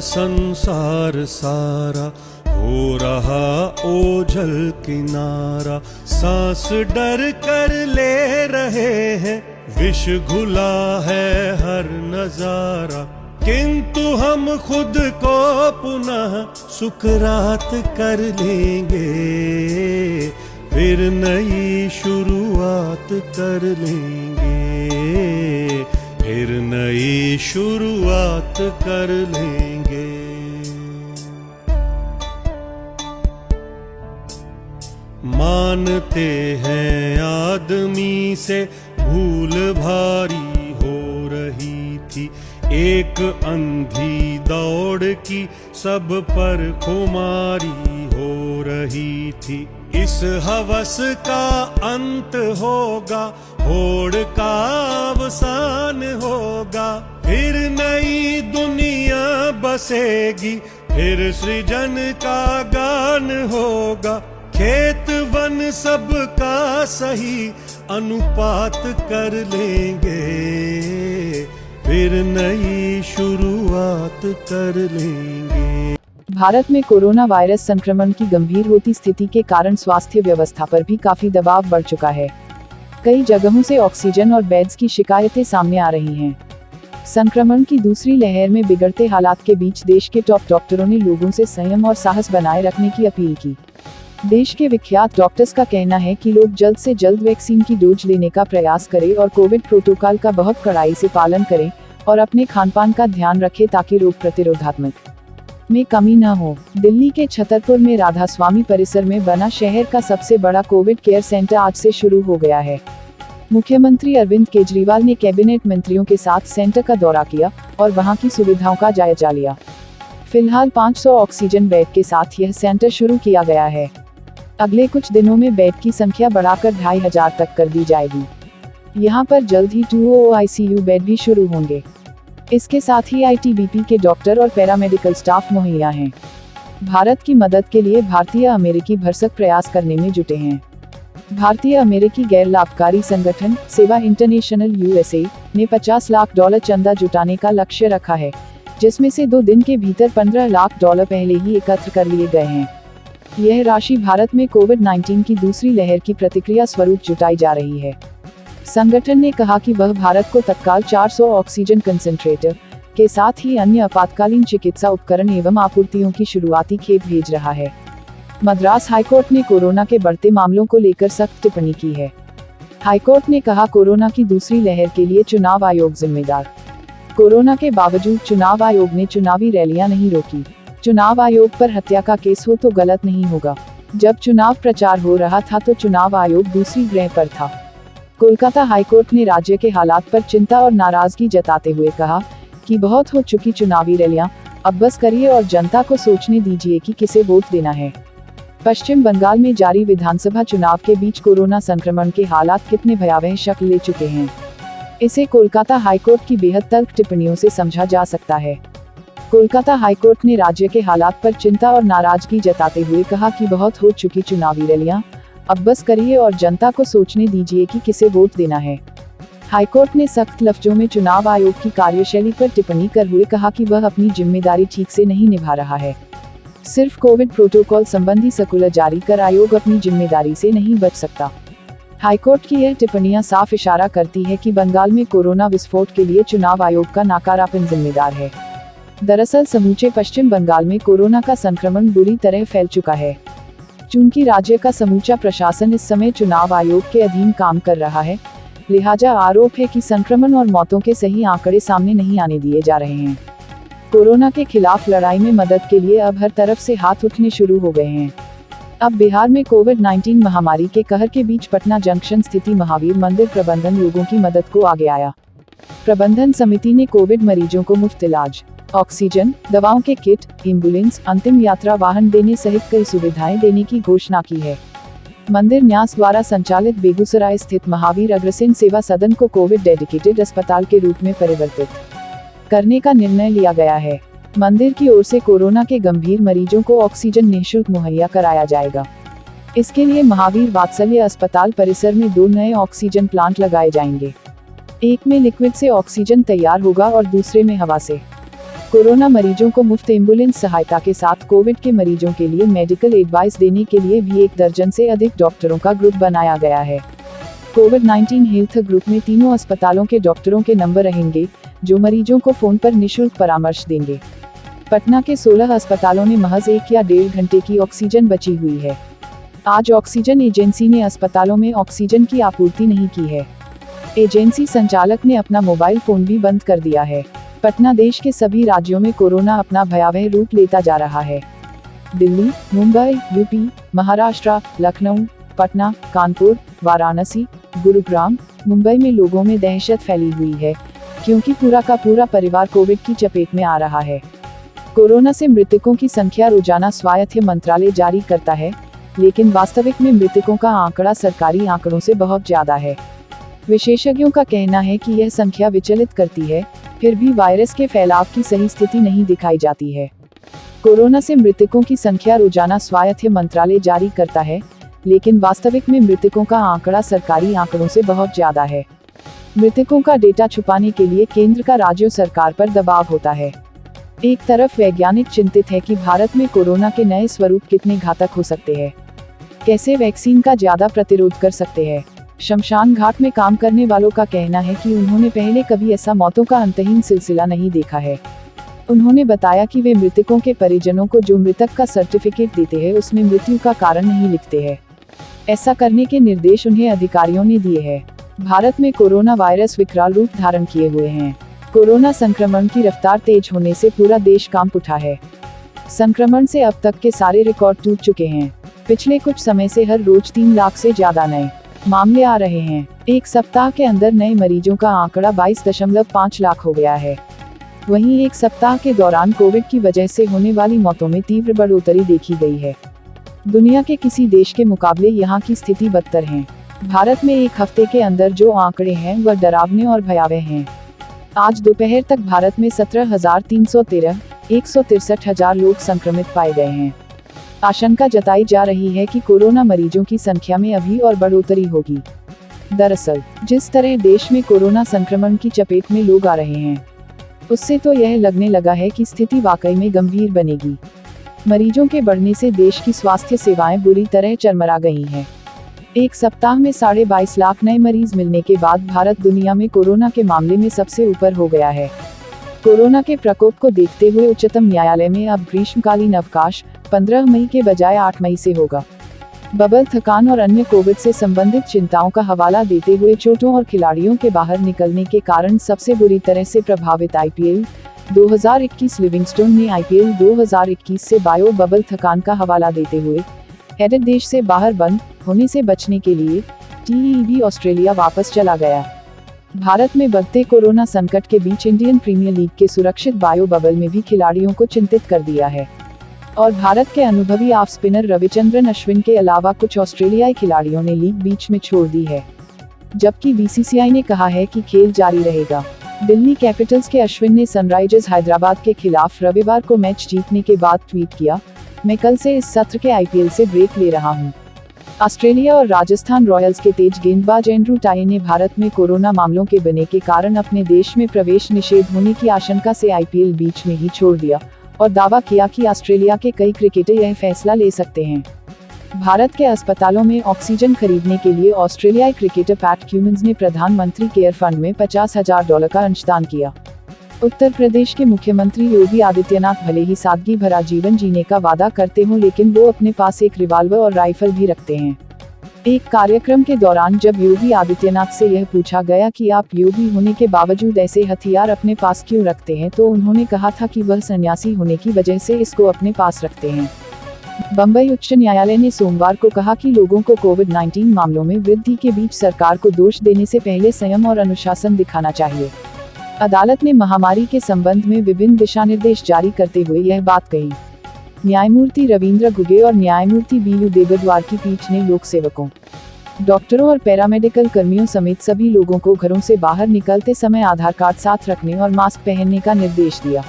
संसार सारा हो रहा ओझल किनारा। सांस डर कर ले रहे हैं, विष घुला है हर नजारा। किंतु हम खुद को पुनः सुकरात कर लेंगे, फिर नई शुरुआत कर लेंगे, फिर नई शुरुआत कर लेंगे। मानते हैं आदमी से भूल भारी हो रही थी, एक अंधी दौड़ की सब पर खुमारी हो रही थी। इस हवस का अंत होगा, होड़ का अवसान होगा, फिर नई दुनिया बसेगी, फिर सृजन का गान होगा। खेत वन सबका सही अनुपात कर लेंगे, फिर नई शुरुआत कर लेंगे। भारत में कोरोना वायरस संक्रमण की गंभीर होती स्थिति के कारण स्वास्थ्य व्यवस्था पर भी काफी दबाव बढ़ चुका है। कई जगहों से ऑक्सीजन और बेड्स की शिकायतें सामने आ रही हैं। संक्रमण की दूसरी लहर में बिगड़ते हालात के बीच देश के टॉप डॉक्टरों ने लोगों से संयम और साहस बनाए रखने की अपील की। देश के विख्यात डॉक्टर्स का कहना है कि लोग जल्द से जल्द वैक्सीन की डोज लेने का प्रयास करें और कोविड प्रोटोकॉल का बहुत कड़ाई से पालन करें और अपने खानपान का ध्यान रखें ताकि रोग प्रतिरोधात्मक में कमी न हो। दिल्ली के छतरपुर में राधा स्वामी परिसर में बना शहर का सबसे बड़ा कोविड केयर सेंटर आज से शुरू हो गया है। मुख्यमंत्री अरविंद केजरीवाल ने कैबिनेट मंत्रियों के साथ सेंटर का दौरा किया और वहां की सुविधाओं का जायजा लिया। फिलहाल 500 ऑक्सीजन बेड के साथ यह सेंटर शुरू किया गया है। अगले कुछ दिनों में बेड की संख्या बढ़ाकर 2500 तक कर दी जाएगी। यहाँ पर जल्द ही 200 ICU बेड भी शुरू होंगे। इसके साथ ही ITBP के डॉक्टर और पैरामेडिकल स्टाफ मुहैया हैं। भारत की मदद के लिए भारतीय अमेरिकी भरसक प्रयास करने में जुटे हैं। भारतीय अमेरिकी गैर लाभकारी संगठन सेवा इंटरनेशनल USA ने $50 लाख चंदा जुटाने का लक्ष्य रखा है, जिसमें से 2 दिन के भीतर $15 लाख पहले ही एकत्र कर लिए गए हैं। यह राशि भारत में कोविड-19 की दूसरी लहर की प्रतिक्रिया स्वरूप जुटाई जा रही है। संगठन ने कहा कि वह भारत को तत्काल 400 ऑक्सीजन कंसंट्रेटर के साथ ही अन्य आपातकालीन चिकित्सा उपकरण एवं आपूर्तियों की शुरुआती खेप भेज रहा है। मद्रास हाईकोर्ट ने कोरोना के बढ़ते मामलों को लेकर सख्त टिप्पणी की है। हाईकोर्ट ने कहा, कोरोना की दूसरी लहर के लिए चुनाव आयोग जिम्मेदार। कोरोना के बावजूद चुनाव आयोग ने चुनावी रैलियां नहीं रोकी। चुनाव आयोग पर हत्या का केस हो तो गलत नहीं होगा। जब चुनाव प्रचार हो रहा था तो चुनाव आयोग दूसरी ग्रह पर था। कोलकाता हाईकोर्ट ने राज्य के हालात पर चिंता और नाराजगी जताते हुए कहा कि बहुत हो चुकी चुनावी रैलियां, अब बस करिए और जनता को सोचने दीजिए कि किसे वोट देना है। पश्चिम बंगाल में जारी विधानसभा चुनाव के बीच कोरोना संक्रमण के हालात कितने भयावह शक्ल ले चुके हैं, इसे कोलकाता हाईकोर्ट की बेहद तल्ख टिप्पणियों से समझा जा सकता है। कोलकाता हाईकोर्ट ने राज्य के हालात पर चिंता और नाराजगी जताते हुए कहा कि बहुत हो चुकी चुनावी रैलियां, अब बस करिए और जनता को सोचने दीजिए कि किसे वोट देना है। हाईकोर्ट ने सख्त लफ्जों में चुनाव आयोग की कार्यशैली पर टिप्पणी कर हुए कहा कि वह अपनी जिम्मेदारी ठीक से नहीं निभा रहा है। सिर्फ कोविड प्रोटोकॉल संबंधी सर्कुलर जारी कर आयोग अपनी जिम्मेदारी से नहीं बच सकता। हाईकोर्ट की यह टिप्पणियां साफ इशारा करती है कि बंगाल में कोरोना विस्फोट के लिए चुनाव आयोग का नाकारापन जिम्मेदार है। दरअसल समूचे पश्चिम बंगाल में कोरोना का संक्रमण बुरी तरह फैल चुका है। चूंकि राज्य का समूचा प्रशासन इस समय चुनाव आयोग के अधीन काम कर रहा है, लिहाजा आरोप है कि संक्रमण और मौतों के सही आंकड़े सामने नहीं आने दिए जा रहे हैं। कोरोना के खिलाफ लड़ाई में मदद के लिए अब हर तरफ से हाथ उठने शुरू हो गए हैं। अब बिहार में कोविड-19 महामारी के कहर के बीच पटना जंक्शन स्थित महावीर मंदिर प्रबंधन लोगों की मदद को आगे आया। प्रबंधन समिति ने कोविड मरीजों को मुफ्त इलाज, ऑक्सीजन, दवाओं के किट, एम्बुलेंस, अंतिम यात्रा वाहन देने सहित कई सुविधाएं देने की घोषणा की है। मंदिर न्यास द्वारा संचालित बेगूसराय स्थित महावीर अग्रसेन सेवा सदन को कोविड डेडिकेटेड अस्पताल के रूप में परिवर्तित करने का निर्णय लिया गया है। मंदिर की ओर से कोरोना के गंभीर मरीजों को ऑक्सीजन निःशुल्क मुहैया कराया जाएगा। इसके लिए महावीर वात्सल्य अस्पताल परिसर में 2 नए ऑक्सीजन प्लांट लगाए जाएंगे। एक में लिक्विड से ऑक्सीजन तैयार होगा और दूसरे में हवा से। कोरोना मरीजों को मुफ्त एम्बुलेंस सहायता के साथ कोविड के मरीजों के लिए मेडिकल एडवाइस देने के लिए भी 1 दर्जन से अधिक डॉक्टरों का ग्रुप बनाया गया है। कोविड-19 हेल्थ ग्रुप में तीनों अस्पतालों के डॉक्टरों के नंबर रहेंगे, जो मरीजों को फोन पर निःशुल्क परामर्श देंगे। पटना के 16 अस्पतालों में महज 1 या 1.5 घंटे की ऑक्सीजन बची हुई है। आज ऑक्सीजन एजेंसी ने अस्पतालों में ऑक्सीजन की आपूर्ति नहीं की है। एजेंसी संचालक ने अपना मोबाइल फोन भी बंद कर दिया है। पटना देश के सभी राज्यों में कोरोना अपना भयावह रूप लेता जा रहा है। दिल्ली, मुंबई, यूपी, महाराष्ट्र, लखनऊ, पटना, कानपुर, वाराणसी, गुरुग्राम, मुंबई में लोगों में दहशत फैली हुई है, क्योंकि पूरा का पूरा परिवार कोविड की चपेट में आ रहा है। कोरोना से मृतकों की संख्या रोजाना स्वास्थ्य मंत्रालय जारी करता है, लेकिन वास्तविक में मृतकों का आंकड़ा सरकारी आंकड़ों से बहुत ज्यादा है। विशेषज्ञों का कहना है कि यह संख्या विचलित करती है, फिर भी वायरस के फैलाव की सही स्थिति नहीं दिखाई जाती है। कोरोना से मृतकों की संख्या रोजाना स्वास्थ्य मंत्रालय जारी करता है, लेकिन वास्तविक में मृतकों का आंकड़ा सरकारी आंकड़ों से बहुत ज्यादा है। मृतकों का डेटा छुपाने के लिए केंद्र का राज्य सरकार पर दबाव होता है। एक तरफ वैज्ञानिक चिंतित है कि भारत में कोरोना के नए स्वरूप कितने घातक हो सकते हैं, कैसे वैक्सीन का ज्यादा प्रतिरोध कर सकते हैं। शमशान घाट में काम करने वालों का कहना है कि उन्होंने पहले कभी ऐसा मौतों का अंतहीन सिलसिला नहीं देखा है। उन्होंने बताया कि वे मृतकों के परिजनों को जो मृतक का सर्टिफिकेट देते हैं उसमें मृत्यु का कारण नहीं लिखते हैं। ऐसा करने के निर्देश उन्हें अधिकारियों ने दिए हैं। भारत में कोरोना वायरस विकराल रूप धारण किए हुए हैं। कोरोना संक्रमण की रफ्तार तेज होने से पूरा देश कांप उठा है। संक्रमण से अब तक के सारे रिकॉर्ड टूट चुके हैं। पिछले कुछ समय से हर रोज 3 लाख से ज्यादा नए मामले आ रहे हैं। एक सप्ताह के अंदर नए मरीजों का आंकड़ा 22.5 लाख हो गया है। वहीं एक सप्ताह के दौरान कोविड की वजह से होने वाली मौतों में तीव्र बढ़ोतरी देखी गई है। दुनिया के किसी देश के मुकाबले यहाँ की स्थिति बदतर है। भारत में एक हफ्ते के अंदर जो आंकड़े हैं वह डरावने और भयावह हैं। आज दोपहर तक भारत में 17,313, 163,000 लोग संक्रमित पाए गए हैं। आशंका जताई जा रही है कि कोरोना मरीजों की संख्या में अभी और बढ़ोतरी होगी। दरअसल, जिस तरह देश में कोरोना संक्रमण की चपेट में लोग आ रहे हैं, उससे तो यह लगने लगा है कि स्थिति वाकई में गंभीर बनेगी। मरीजों के बढ़ने से देश की स्वास्थ्य सेवाएं बुरी तरह चरमरा गई हैं। एक सप्ताह में 22.5 लाख नए मरीज मिलने के बाद भारत दुनिया में कोरोना के मामले में सबसे ऊपर हो गया है। कोरोना के प्रकोप को देखते हुए उच्चतम न्यायालय में अब ग्रीष्मकालीन अवकाश 15 मई के बजाय 8 मई से होगा। बबल, थकान और अन्य कोविड से संबंधित चिंताओं का हवाला देते हुए चोटों और खिलाड़ियों के बाहर निकलने के कारण सबसे बुरी तरह से प्रभावित आईपीएल 2021 लिविंगस्टोन ने आईपीएल 2021 से बायो बबल थकान का हवाला देते हुए हेडेड देश से बाहर बंद होने से बचने के लिए टीईबी ऑस्ट्रेलिया वापस चला गया। भारत में बढ़ते कोरोना संकट के बीच इंडियन प्रीमियर लीग के सुरक्षित बायो बबल में भी खिलाड़ियों को चिंतित कर दिया है और भारत के अनुभवी ऑफ स्पिनर रविचंद्रन अश्विन के अलावा कुछ ऑस्ट्रेलियाई खिलाड़ियों ने लीग बीच में छोड़ दी है, जबकि बीसीसीआई ने कहा है कि खेल जारी रहेगा। दिल्ली कैपिटल्स के अश्विन ने सनराइजर्स हैदराबाद के खिलाफ रविवार को मैच जीतने के बाद ट्वीट किया, मैं कल से इस सत्र के आईपीएल से ब्रेक ले रहा हूं। ऑस्ट्रेलिया और राजस्थान रॉयल्स के तेज गेंदबाज एंड्रू टाई ने भारत में कोरोना मामलों के बढ़ने के कारण अपने देश में प्रवेश निषेध होने की आशंका से आईपीएल बीच में ही छोड़ दिया और दावा किया कि ऑस्ट्रेलिया के कई क्रिकेटर यह फैसला ले सकते हैं। भारत के अस्पतालों में ऑक्सीजन खरीदने के लिए ऑस्ट्रेलियाई क्रिकेटर पैट क्यूमिंस ने प्रधानमंत्री केयर फंड में $50,000 का अंशदान किया। उत्तर प्रदेश के मुख्यमंत्री योगी आदित्यनाथ भले ही सादगी भरा जीवन जीने का वादा करते हों, लेकिन वो अपने पास एक रिवॉल्वर और राइफल भी रखते हैं। एक कार्यक्रम के दौरान जब योगी आदित्यनाथ से यह पूछा गया कि आप योगी होने के बावजूद ऐसे हथियार अपने पास क्यों रखते हैं, तो उन्होंने कहा था कि वह सन्यासी होने की वजह से इसको अपने पास रखते हैं। बम्बई उच्च न्यायालय ने सोमवार को कहा कि लोगों को कोविड-19 मामलों में वृद्धि के बीच सरकार को दोष देने से पहले संयम और अनुशासन दिखाना चाहिए। अदालत ने महामारी के संबंध में विभिन्न दिशानिर्देश जारी करते हुए यह बात कही। न्यायमूर्ति रविंद्र गुगे और न्यायमूर्ति बीयू देगरवार की पीठ ने लोक सेवकों, डॉक्टरों और पैरामेडिकल कर्मियों समेत सभी लोगों को घरों से बाहर निकलते समय आधार कार्ड साथ रखने और मास्क पहनने का निर्देश दिया।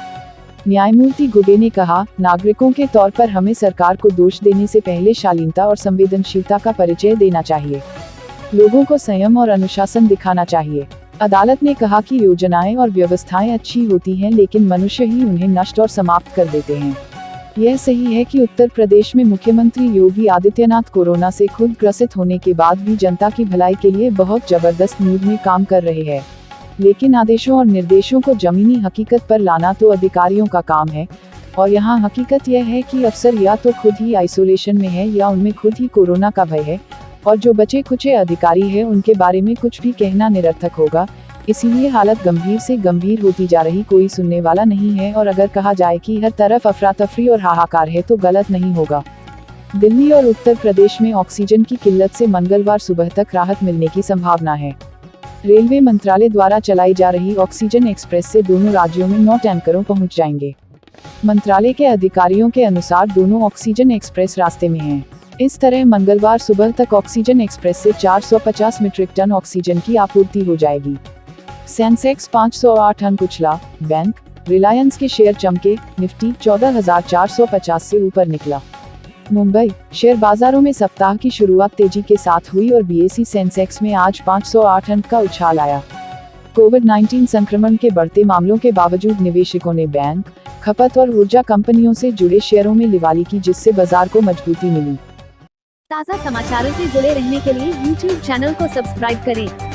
न्यायमूर्ति गुगे ने कहा, नागरिकों के तौर पर हमें सरकार को दोष देने से पहले शालीनता और संवेदनशीलता का परिचय देना चाहिए। लोगों को संयम और अनुशासन दिखाना चाहिए। अदालत ने कहा कि योजनाएं और व्यवस्थाएं अच्छी होती हैं, लेकिन मनुष्य ही उन्हें नष्ट और समाप्त कर देते हैं। यह सही है कि उत्तर प्रदेश में मुख्यमंत्री योगी आदित्यनाथ कोरोना से खुद ग्रसित होने के बाद भी जनता की भलाई के लिए बहुत जबरदस्त मूड में काम कर रहे हैं, लेकिन आदेशों और निर्देशों को जमीनी हकीकत पर लाना तो अधिकारियों का काम है। और यहाँ हकीकत यह है कि अफसर या तो खुद ही आइसोलेशन में है या उनमें खुद ही कोरोना का भय है, और जो बचे खुचे अधिकारी हैं उनके बारे में कुछ भी कहना निरर्थक होगा। इसीलिए हालत गंभीर से गंभीर होती जा रही, कोई सुनने वाला नहीं है। और अगर कहा जाए कि हर तरफ अफरा तफरी और हाहाकार है तो गलत नहीं होगा। दिल्ली और उत्तर प्रदेश में ऑक्सीजन की किल्लत से मंगलवार सुबह तक राहत मिलने की संभावना है। रेलवे मंत्रालय द्वारा चलाई जा रही ऑक्सीजन एक्सप्रेस से दोनों राज्यों में 9 टैंकरों पहुंच जाएंगे। मंत्रालय के अधिकारियों के अनुसार दोनों ऑक्सीजन एक्सप्रेस रास्ते में हैं। इस तरह मंगलवार सुबह तक ऑक्सीजन एक्सप्रेस से 450 मीट्रिक टन ऑक्सीजन की आपूर्ति हो जाएगी। सेंसेक्स 508 अंक उछला, बैंक, रिलायंस के शेयर चमके, निफ्टी 14,450 से ऊपर निकला। मुंबई शेयर बाजारों में सप्ताह की शुरुआत तेजी के साथ हुई और बीएसई सेंसेक्स में आज 508 अंक का उछाल आया। कोविड-19 संक्रमण के बढ़ते मामलों के बावजूद निवेशकों ने बैंक, खपत और ऊर्जा कंपनियों से जुड़े शेयरों में लिवाली की, जिससे बाजार को मजबूती मिली। ताज़ा समाचारों से जुड़े रहने के लिए YouTube चैनल को सब्सक्राइब करें।